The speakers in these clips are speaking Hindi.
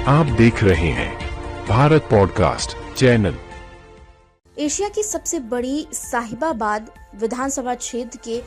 आप देख रहे हैं भारत पॉडकास्ट चैनल। एशिया की सबसे बड़ी साहिबाबाद विधानसभा क्षेत्र के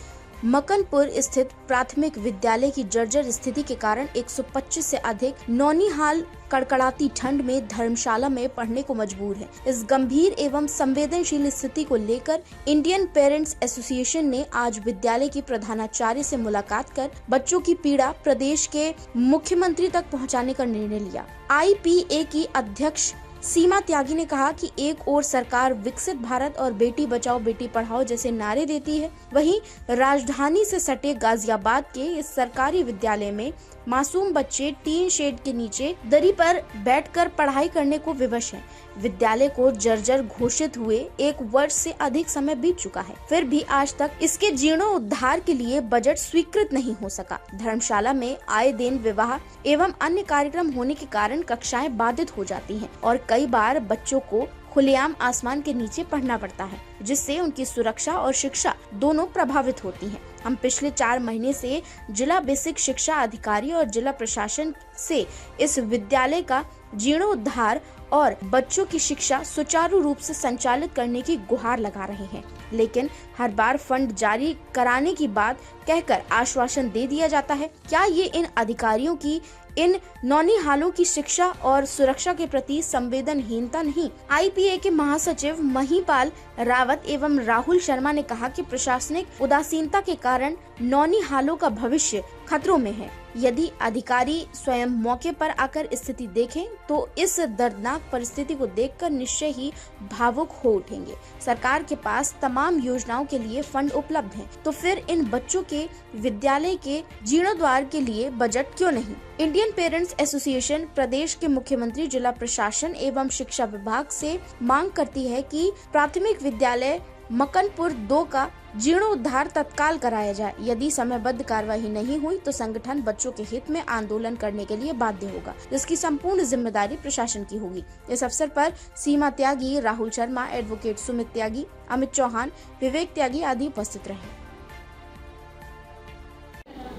मकनपुर स्थित प्राथमिक विद्यालय की जर्जर स्थिति के कारण 125 से अधिक नौनिहाल कड़कड़ाती ठंड में धर्मशाला में पढ़ने को मजबूर है। इस गंभीर एवं संवेदनशील स्थिति को लेकर इंडियन पेरेंट्स एसोसिएशन ने आज विद्यालय की प्रधानाचार्य से मुलाकात कर बच्चों की पीड़ा प्रदेश के मुख्यमंत्री तक पहुंचाने का निर्णय लिया। IPA की अध्यक्ष सीमा त्यागी ने कहा कि एक ओर सरकार विकसित भारत और बेटी बचाओ बेटी पढ़ाओ जैसे नारे देती है, वहीं राजधानी से सटे गाजियाबाद के इस सरकारी विद्यालय में मासूम बच्चे टीन शेड के नीचे दरी पर बैठकर पढ़ाई करने को विवश हैं। विद्यालय को जर्जर घोषित हुए 1 वर्ष से अधिक समय बीत चुका है, फिर भी आज तक इसके जीर्णोद्धार के लिए बजट स्वीकृत नहीं हो सका। धर्मशाला में आए दिन विवाह एवं अन्य कार्यक्रम होने के कारण कक्षाएं बाधित हो जाती हैं और कई बार बच्चों को खुलेआम आसमान के नीचे पढ़ना पड़ता है, जिससे उनकी सुरक्षा और शिक्षा दोनों प्रभावित होती हैं। हम पिछले 4 महीने से जिला बेसिक शिक्षा अधिकारी और जिला प्रशासन से इस विद्यालय का जीर्णोद्धार और बच्चों की शिक्षा सुचारू रूप से संचालित करने की गुहार लगा रहे हैं, लेकिन हर बार फंड जारी कराने की बात कहकर आश्वासन दे दिया जाता है। क्या ये इन अधिकारियों की इन नौनिहालों की शिक्षा और सुरक्षा के प्रति संवेदनहीनता नहीं? IPA के महासचिव महिपाल रावत एवं राहुल शर्मा ने कहा कि प्रशासनिक उदासीनता के कारण नौनिहालों का भविष्य खतरों में है। यदि अधिकारी स्वयं मौके पर आकर स्थिति देखें तो इस दर्दनाक परिस्थिति को देखकर निश्चय ही भावुक हो उठेंगे। सरकार के पास तमाम योजनाओं के लिए फंड उपलब्ध हैं, तो फिर इन बच्चों के विद्यालय के जीर्णोद्धार के लिए बजट क्यों नहीं? इंडियन पेरेंट्स एसोसिएशन प्रदेश के मुख्यमंत्री, जिला प्रशासन एवं शिक्षा विभाग से मांग करती है कि प्राथमिक विद्यालय मकनपुर 2 का जीर्णोद्धार तत्काल कराया जाए। यदि समयबद्ध कार्रवाई नहीं हुई तो संगठन बच्चों के हित में आंदोलन करने के लिए बाध्य होगा, जिसकी संपूर्ण जिम्मेदारी प्रशासन की होगी। इस अवसर पर सीमा त्यागी, राहुल शर्मा, एडवोकेट सुमित त्यागी, अमित चौहान, विवेक त्यागी आदि उपस्थित रहे।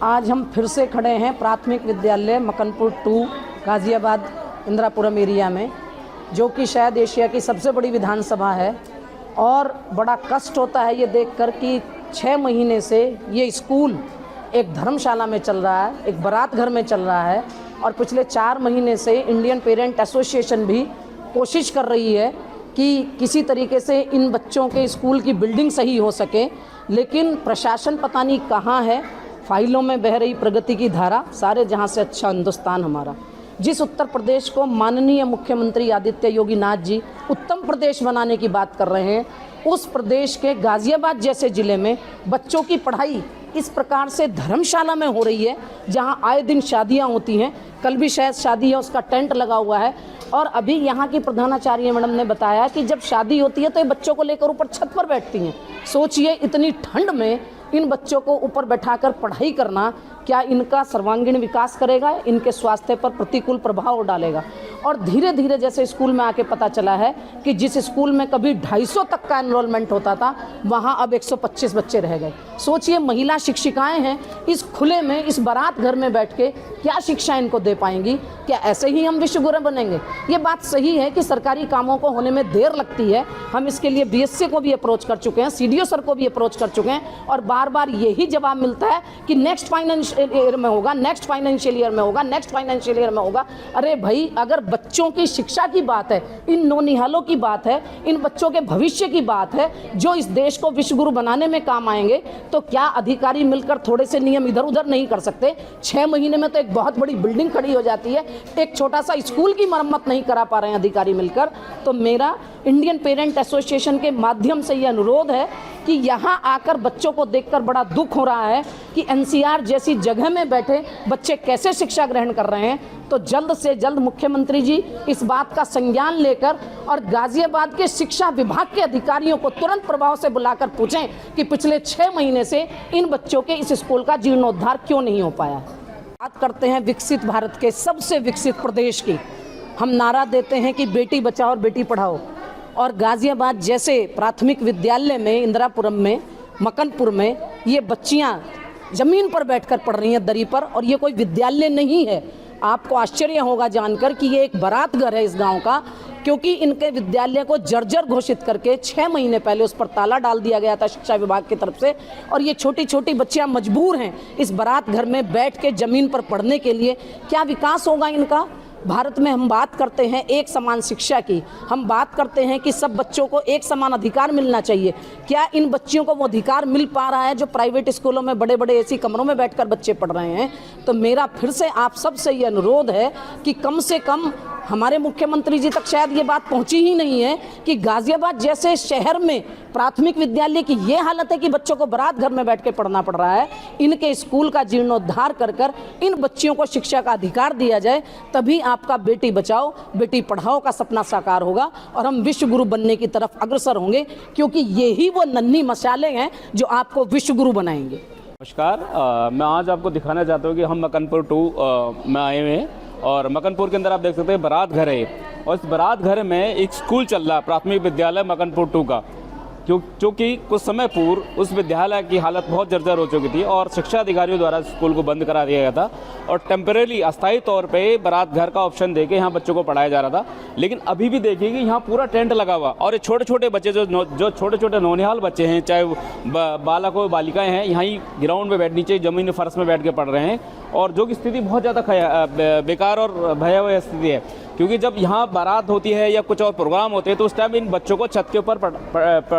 आज हम फिर से खड़े हैं प्राथमिक विद्यालय मकनपुर 2 गाजियाबाद इंदिरापुरम एरिया में, जो कि शायद एशिया की सबसे बड़ी विधानसभा है। और बड़ा कष्ट होता है ये देखकर कि 6 महीने से ये स्कूल एक धर्मशाला में चल रहा है, एक बारात घर में चल रहा है, और पिछले 4 महीने से इंडियन पेरेंट एसोसिएशन भी कोशिश कर रही है कि किसी तरीके से इन बच्चों के स्कूल की बिल्डिंग सही हो सके, लेकिन प्रशासन पता नहीं कहाँ है। फाइलों में बह रही प्रगति की धारा, सारे जहाँ से अच्छा हिंदुस्तान हमारा। जिस उत्तर प्रदेश को माननीय मुख्यमंत्री आदित्य योगी नाथ जी उत्तम प्रदेश बनाने की बात कर रहे हैं, उस प्रदेश के गाजियाबाद जैसे ज़िले में बच्चों की पढ़ाई इस प्रकार से धर्मशाला में हो रही है, जहां आए दिन शादियां होती हैं। कल भी शायद शादी है, उसका टेंट लगा हुआ है। और अभी यहाँ की प्रधानाचार्य मैडम ने बताया कि जब शादी होती है तो ये बच्चों को लेकर ऊपर छत पर बैठती हैं। सोचिए, इतनी ठंड में इन बच्चों को ऊपर बैठाकर पढ़ाई करना क्या इनका सर्वांगीण विकास करेगा, इनके स्वास्थ्य पर प्रतिकूल प्रभाव डालेगा। और धीरे धीरे जैसे स्कूल में आके पता चला है कि जिस स्कूल में कभी 250 तक का एनरोलमेंट होता था, वहाँ अब 125 बच्चे रह गए। सोचिए, महिला शिक्षिकाएं हैं, इस खुले में, इस बारात घर में बैठ के क्या शिक्षा इनको दे पाएंगी? क्या ऐसे ही हम विश्व गुरु बनेंगे? ये बात सही है कि सरकारी कामों को होने में देर लगती है। हम इसके लिए BSc को भी अप्रोच कर चुके हैं, CDO सर को भी अप्रोच कर चुके हैं, और बार बार यही जवाब मिलता है कि नेक्स्ट फाइनेंशियल ईयर में होगा, नेक्स्ट फाइनेंशियल ईयर में होगा, नेक्स्ट फाइनेंशियल ईयर में होगा। अरे भाई, अगर बच्चों की शिक्षा की बात है, इन नौनिहालों की बात है, इन बच्चों के भविष्य की बात है, जो इस देश को विश्व गुरु बनाने में काम आएंगे, तो क्या अधिकारी मिलकर थोड़े से नियम इधर उधर नहीं कर सकते? 6 महीने में तो एक बहुत बड़ी बिल्डिंग खड़ी हो जाती है, एक छोटा सा स्कूल की मरम्मत नहीं करा पा रहे हैं अधिकारी मिलकर। तो मेरा इंडियन पेरेंट एसोसिएशन के माध्यम से यह अनुरोध है कि यहाँ आकर बच्चों को देखकर बड़ा दुख हो रहा है कि NCR जैसी जगह में बैठे बच्चे कैसे शिक्षा ग्रहण कर रहे हैं। तो जल्द से जल्द मुख्यमंत्री जी इस बात का संज्ञान लेकर और गाजियाबाद के शिक्षा विभाग के अधिकारियों को तुरंत प्रभाव से बुलाकर पूछें कि पिछले 6 महीने से इन बच्चों के इस स्कूल का जीर्णोद्धार क्यों नहीं हो पाया। बात करते हैं विकसित भारत के सबसे विकसित प्रदेश की। हम नारा देते हैं कि बेटी बचाओ और बेटी पढ़ाओ, और गाजियाबाद जैसे प्राथमिक विद्यालय में, इंदिरापुरम में, मकनपुर में ये बच्चियां ज़मीन पर बैठकर पढ़ रही हैं, दरी पर। और ये कोई विद्यालय नहीं है, आपको आश्चर्य होगा जानकर कि ये एक बारात घर है इस गांव का, क्योंकि इनके विद्यालय को जर्जर घोषित करके 6 महीने पहले उस पर ताला डाल दिया गया था शिक्षा विभाग की तरफ से। और ये छोटी छोटी बच्चियां मजबूर हैं इस बारात घर में बैठ के ज़मीन पर पढ़ने के लिए। क्या विकास होगा इनका? भारत में हम बात करते हैं एक समान शिक्षा की, हम बात करते हैं कि सब बच्चों को एक समान अधिकार मिलना चाहिए। क्या इन बच्चियों को वो अधिकार मिल पा रहा है जो प्राइवेट स्कूलों में बड़े बड़े एसी कमरों में बैठकर बच्चे पढ़ रहे हैं? तो मेरा फिर से आप सबसे ये अनुरोध है कि कम से कम हमारे मुख्यमंत्री जी तक शायद ये बात पहुंची ही नहीं है कि गाजियाबाद जैसे शहर में प्राथमिक विद्यालय की ये हालत है कि बच्चों को बारात घर में बैठ के पढ़ना पड़ रहा है। इनके स्कूल का जीर्णोद्धार कर कर इन बच्चियों को शिक्षा का अधिकार दिया जाए, तभी आपका बेटी बचाओ बेटी पढ़ाओ का सपना साकार होगा और हम विश्व गुरु बनने की तरफ अग्रसर होंगे, क्योंकि यही वो नन्ही मशाले हैं जो आपको विश्व गुरु बनाएंगे। नमस्कार, मैं आज आपको दिखाना चाहता हूँ कि हम मकनपुर 2 में आए हुए हैं और मकनपुर के अंदर आप देख सकते हैं बारात घर है और इस बारात घर में एक स्कूल चल रहा है, प्राथमिक विद्यालय मकनपुर 2 का, क्योंकि कुछ समय पूर्व उस विद्यालय की हालत बहुत जर्जर हो चुकी थी और शिक्षा अधिकारियों द्वारा स्कूल को बंद करा दिया गया था और टेम्परेरी अस्थायी तौर पे बारात घर का ऑप्शन देके यहाँ बच्चों को पढ़ाया जा रहा था। लेकिन अभी भी देखिए कि यहाँ पूरा टेंट लगा हुआ और ये छोटे छोटे बच्चे जो छोटे छोटे नौनिहाल बच्चे हैं, चाहे बालक हो बालिकाएँ हैं, यहाँ ही ग्राउंड में नीचे ज़मीन फर्श में बैठ के पढ़ रहे हैं और जो कि स्थिति बहुत ज़्यादा बेकार और भयावह स्थिति है। क्योंकि जब यहाँ बारात होती है या कुछ और प्रोग्राम होते हैं तो उस टाइम इन बच्चों को छत के ऊपर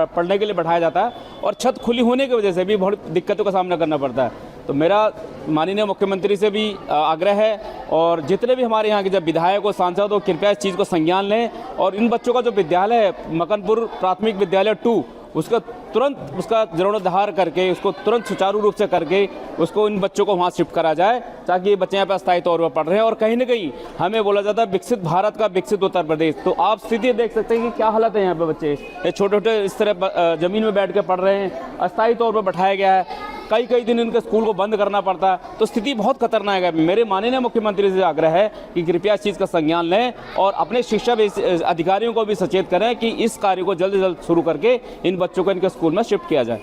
पढ़ने के लिए बैठाया जाता है और छत खुली होने की वजह से भी बहुत दिक्कतों का सामना करना पड़ता है। तो मेरा माननीय मुख्यमंत्री से भी आग्रह है और जितने भी हमारे यहाँ के जब विधायक और सांसद हो, कृपया इस चीज़ को संज्ञान लें और इन बच्चों का जो विद्यालय है मकनपुर प्राथमिक विद्यालय 2 उसका तुरंत उसका जीर्णोद्धार करके उसको तुरंत सुचारू रूप से करके उसको इन बच्चों को वहाँ शिफ्ट करा जाए, ताकि ये बच्चे यहाँ पर अस्थायी तौर पर पढ़ रहे हैं। और कहीं ना कहीं हमें बोला जाता है विकसित भारत का विकसित उत्तर प्रदेश, तो आप स्थिति देख सकते हैं कि क्या हालत है यहाँ पे। बच्चे ये छोटे छोटे इस तरह ज़मीन में बैठ के पढ़ रहे हैं, अस्थायी तौर पर बैठाया गया है, कई दिन इनके स्कूल को बंद करना पड़ता है, तो स्थिति बहुत खतरनाक है। मेरे माननीय मुख्यमंत्री से आग्रह है कि कृपया इस चीज़ का संज्ञान लें और अपने शिक्षा अधिकारियों को भी सचेत करें कि इस कार्य को जल्द से जल्द शुरू करके इन बच्चों को इनके स्कूल में शिफ्ट किया जाए।